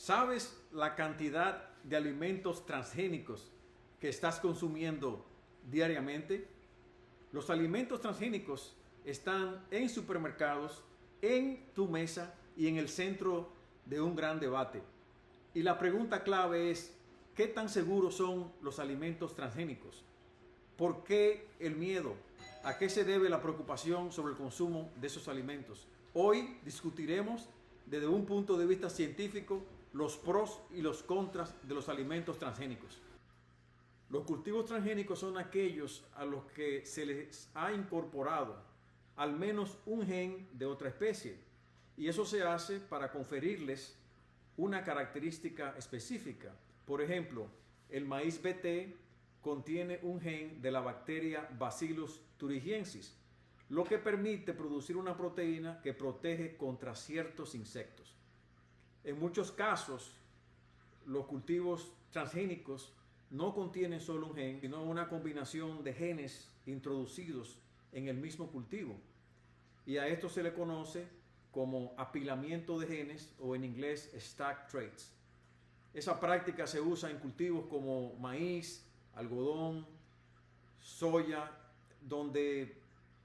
¿Sabes la cantidad de alimentos transgénicos que estás consumiendo diariamente? Los alimentos transgénicos están en supermercados, en tu mesa y en el centro de un gran debate. Y la pregunta clave es, ¿qué tan seguros son los alimentos transgénicos? ¿Por qué el miedo? ¿A qué se debe la preocupación sobre el consumo de esos alimentos? Hoy discutiremos desde un punto de vista científico los pros y los contras de los alimentos transgénicos. Los cultivos transgénicos son aquellos a los que se les ha incorporado al menos un gen de otra especie, y eso se hace para conferirles una característica específica. Por ejemplo, el maíz BT contiene un gen de la bacteria Bacillus thuringiensis, lo que permite producir una proteína que protege contra ciertos insectos. En muchos casos, los cultivos transgénicos no contienen solo un gen, sino una combinación de genes introducidos en el mismo cultivo. Y a esto se le conoce como apilamiento de genes, o en inglés stack traits. Esa práctica se usa en cultivos como maíz, algodón, soya, donde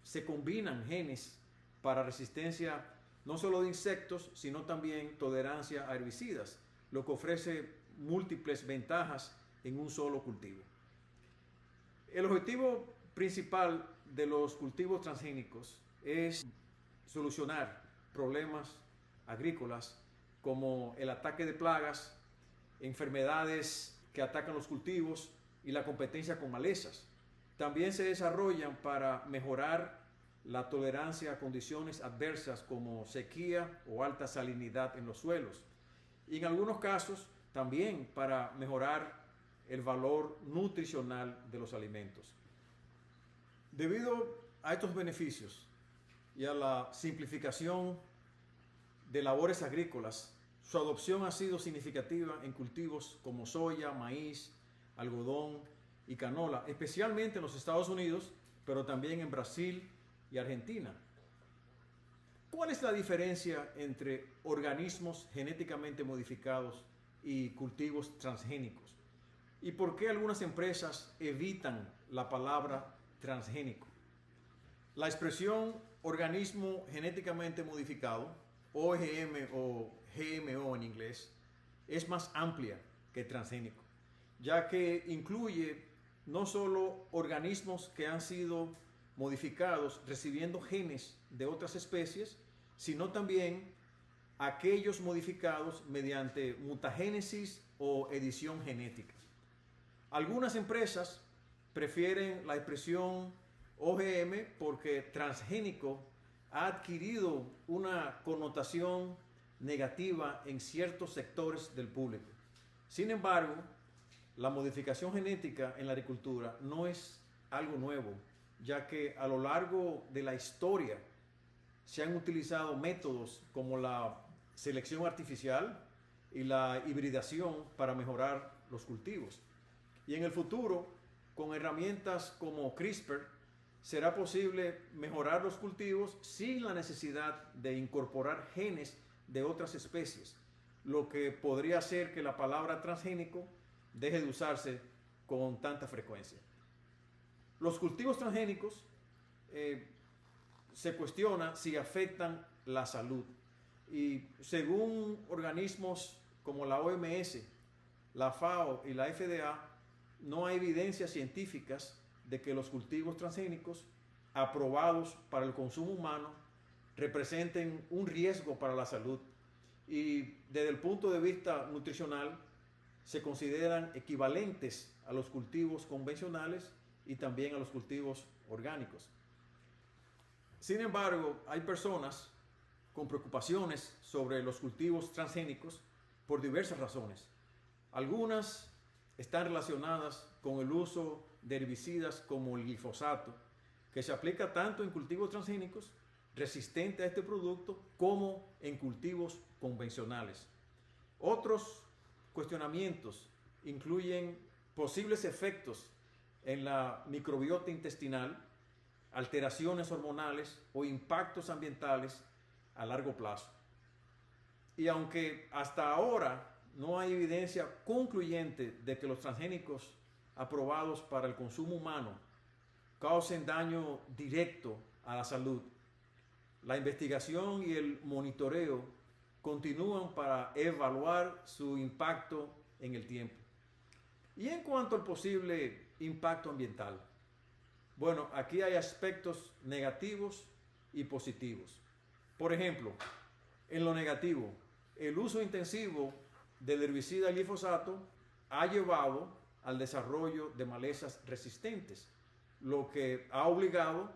se combinan genes para resistencia no solo de insectos, sino también tolerancia a herbicidas, lo que ofrece múltiples ventajas en un solo cultivo. El objetivo principal de los cultivos transgénicos es solucionar problemas agrícolas como el ataque de plagas, enfermedades que atacan los cultivos y la competencia con malezas. También se desarrollan para mejorar la tolerancia a condiciones adversas como sequía o alta salinidad en los suelos. Y en algunos casos también para mejorar el valor nutricional de los alimentos. Debido a estos beneficios y a la simplificación de labores agrícolas, su adopción ha sido significativa en cultivos como soya, maíz, algodón y canola, especialmente en los Estados Unidos, pero también en Brasil y Argentina. ¿Cuál es la diferencia entre organismos genéticamente modificados y cultivos transgénicos? ¿Y por qué algunas empresas evitan la palabra transgénico? La expresión organismo genéticamente modificado, OGM o GMO en inglés, es más amplia que transgénico, ya que incluye no solo organismos que han sido modificados recibiendo genes de otras especies, sino también aquellos modificados mediante mutagénesis o edición genética. Algunas empresas prefieren la expresión OGM porque transgénico ha adquirido una connotación negativa en ciertos sectores del público. Sin embargo, la modificación genética en la agricultura no es algo nuevo, ya que a lo largo de la historia se han utilizado métodos como la selección artificial y la hibridación para mejorar los cultivos. Y en el futuro, con herramientas como CRISPR, será posible mejorar los cultivos sin la necesidad de incorporar genes de otras especies, lo que podría hacer que la palabra transgénico deje de usarse con tanta frecuencia. Los cultivos transgénicos se cuestiona si afectan la salud, y según organismos como la OMS, la FAO y la FDA, no hay evidencias científicas de que los cultivos transgénicos aprobados para el consumo humano representen un riesgo para la salud, y desde el punto de vista nutricional se consideran equivalentes a los cultivos convencionales y también a los cultivos orgánicos. Sin embargo, hay personas con preocupaciones sobre los cultivos transgénicos por diversas razones. Algunas están relacionadas con el uso de herbicidas como el glifosato, que se aplica tanto en cultivos transgénicos resistentes a este producto como en cultivos convencionales. Otros cuestionamientos incluyen posibles efectos en la microbiota intestinal, alteraciones hormonales o impactos ambientales a largo plazo. Y aunque hasta ahora no hay evidencia concluyente de que los transgénicos aprobados para el consumo humano causen daño directo a la salud. La investigación y el monitoreo continúan para evaluar su impacto en el tiempo. Y en cuanto al posible impacto ambiental, bueno, aquí hay aspectos negativos y positivos. Por ejemplo, en lo negativo, el uso intensivo del herbicida glifosato ha llevado al desarrollo de malezas resistentes, lo que ha obligado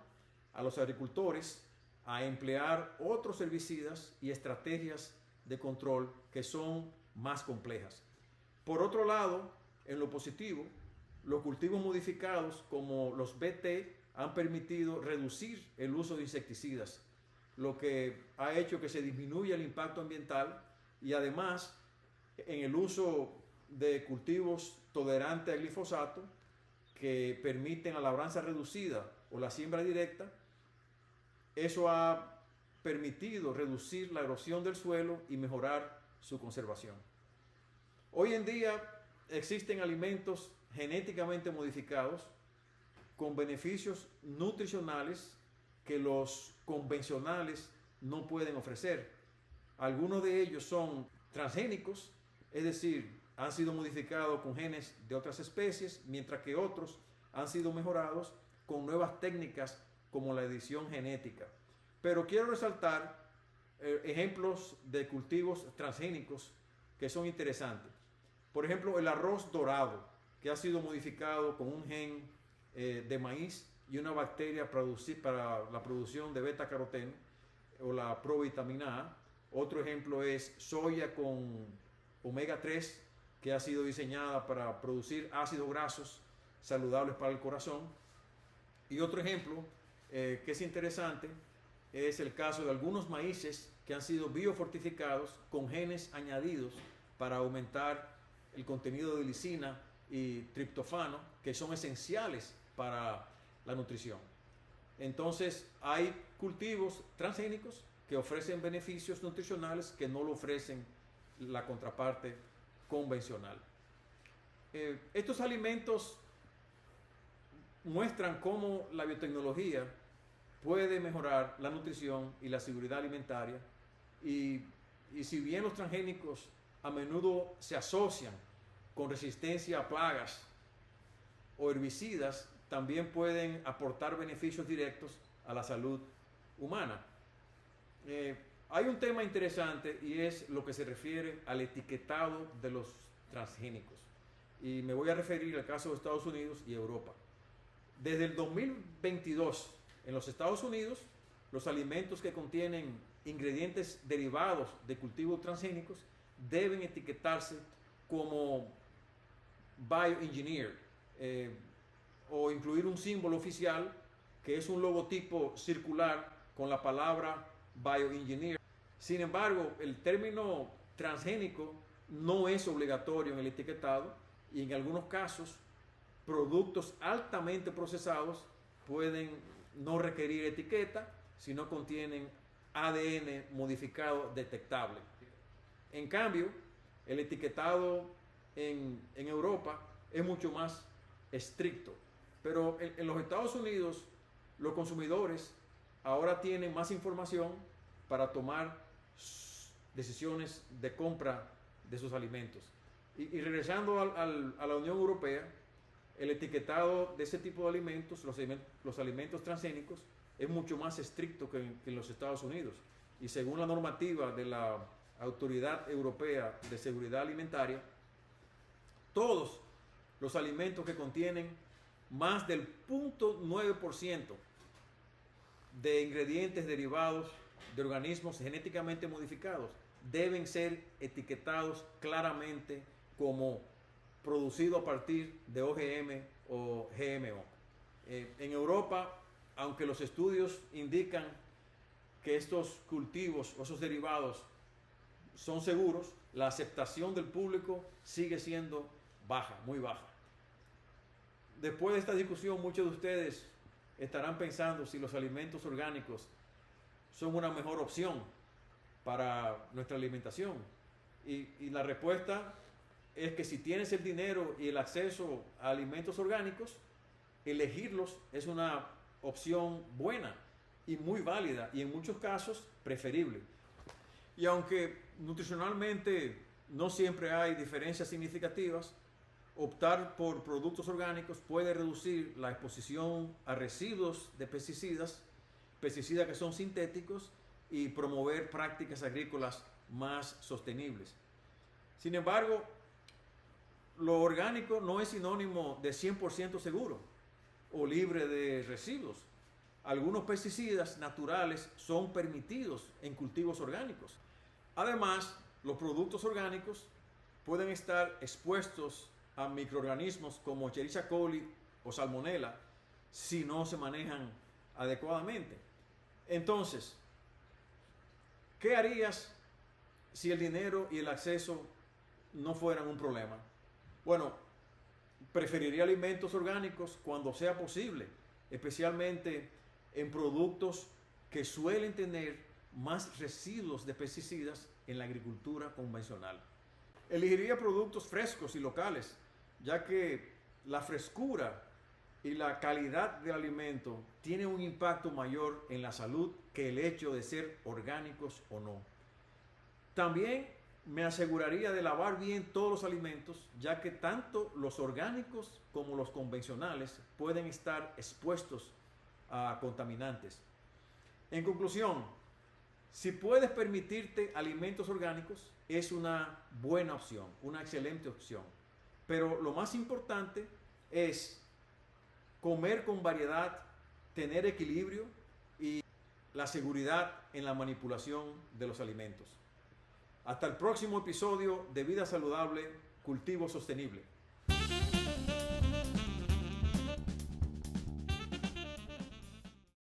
a los agricultores a emplear otros herbicidas y estrategias de control que son más complejas. Por otro lado, en lo positivo, los cultivos modificados como los BT han permitido reducir el uso de insecticidas, lo que ha hecho que se disminuya el impacto ambiental y además en el uso de cultivos tolerantes al glifosato que permiten la labranza reducida o la siembra directa. Eso ha permitido reducir la erosión del suelo y mejorar su conservación. Hoy en día existen alimentos genéticamente modificados con beneficios nutricionales que los convencionales no pueden ofrecer. Algunos de ellos son transgénicos, es decir, han sido modificados con genes de otras especies, mientras que otros han sido mejorados con nuevas técnicas como la edición genética. Pero quiero resaltar ejemplos de cultivos transgénicos que son interesantes. Por ejemplo, el arroz dorado, que ha sido modificado con un gen de maíz y una bacteria para la producción de beta-caroteno o la provitamina A. Otro ejemplo es soya con omega 3, que ha sido diseñada para producir ácidos grasos saludables para el corazón. Y otro ejemplo que es interesante es el caso de algunos maíces que han sido biofortificados con genes añadidos para aumentar el contenido de lisina y triptofano, que son esenciales para la nutrición. Entonces, hay cultivos transgénicos que ofrecen beneficios nutricionales que no lo ofrecen la contraparte convencional. Estos alimentos muestran cómo la biotecnología puede mejorar la nutrición y la seguridad alimentaria y si bien los transgénicos a menudo se asocian con resistencia a plagas o herbicidas, también pueden aportar beneficios directos a la salud humana. Hay un tema interesante y es lo que se refiere al etiquetado de los transgénicos. Y me voy a referir al caso de Estados Unidos y Europa. Desde el 2022, en los Estados Unidos, los alimentos que contienen ingredientes derivados de cultivos transgénicos deben etiquetarse como bioengineered o incluir un símbolo oficial que es un logotipo circular con la palabra bioengineered. Sin embargo, el término transgénico no es obligatorio en el etiquetado y en algunos casos productos altamente procesados pueden no requerir etiqueta si no contienen ADN modificado detectable. En cambio, el etiquetado en Europa es mucho más estricto, pero en los Estados Unidos los consumidores ahora tienen más información para tomar decisiones de compra de sus alimentos. Y regresando a la Unión Europea, el etiquetado de ese tipo de alimentos, los alimentos transgénicos, es mucho más estricto que en los Estados Unidos. Y según la normativa de la Autoridad Europea de Seguridad Alimentaria, todos los alimentos que contienen más del 0.9% de ingredientes derivados de organismos genéticamente modificados deben ser etiquetados claramente como producido a partir de OGM o GMO. En Europa, aunque los estudios indican que estos cultivos o esos derivados son seguros, la aceptación del público sigue siendo baja, muy baja. Después de esta discusión, muchos de ustedes estarán pensando si los alimentos orgánicos son una mejor opción para nuestra alimentación. Y la respuesta es que si tienes el dinero y el acceso a alimentos orgánicos, elegirlos es una opción buena y muy válida y en muchos casos preferible. Y aunque nutricionalmente no siempre hay diferencias significativas, optar por productos orgánicos puede reducir la exposición a residuos de pesticidas que son sintéticos, y promover prácticas agrícolas más sostenibles. Sin embargo, lo orgánico no es sinónimo de 100% seguro o libre de residuos. Algunos pesticidas naturales son permitidos en cultivos orgánicos. Además, los productos orgánicos pueden estar expuestos a microorganismos como Escherichia coli o Salmonella si no se manejan adecuadamente. Entonces, ¿qué harías si el dinero y el acceso no fueran un problema? Bueno, preferiría alimentos orgánicos cuando sea posible, especialmente en productos que suelen tener más residuos de pesticidas en la agricultura convencional. Elegiría productos frescos y locales, ya que la frescura y la calidad del alimento tiene un impacto mayor en la salud que el hecho de ser orgánicos o no. También me aseguraría de lavar bien todos los alimentos, ya que tanto los orgánicos como los convencionales pueden estar expuestos a contaminantes. En conclusión, si puedes permitirte alimentos orgánicos, es una buena opción, una excelente opción. Pero lo más importante es comer con variedad, tener equilibrio y la seguridad en la manipulación de los alimentos. Hasta el próximo episodio de Vida Saludable, Cultivo Sostenible.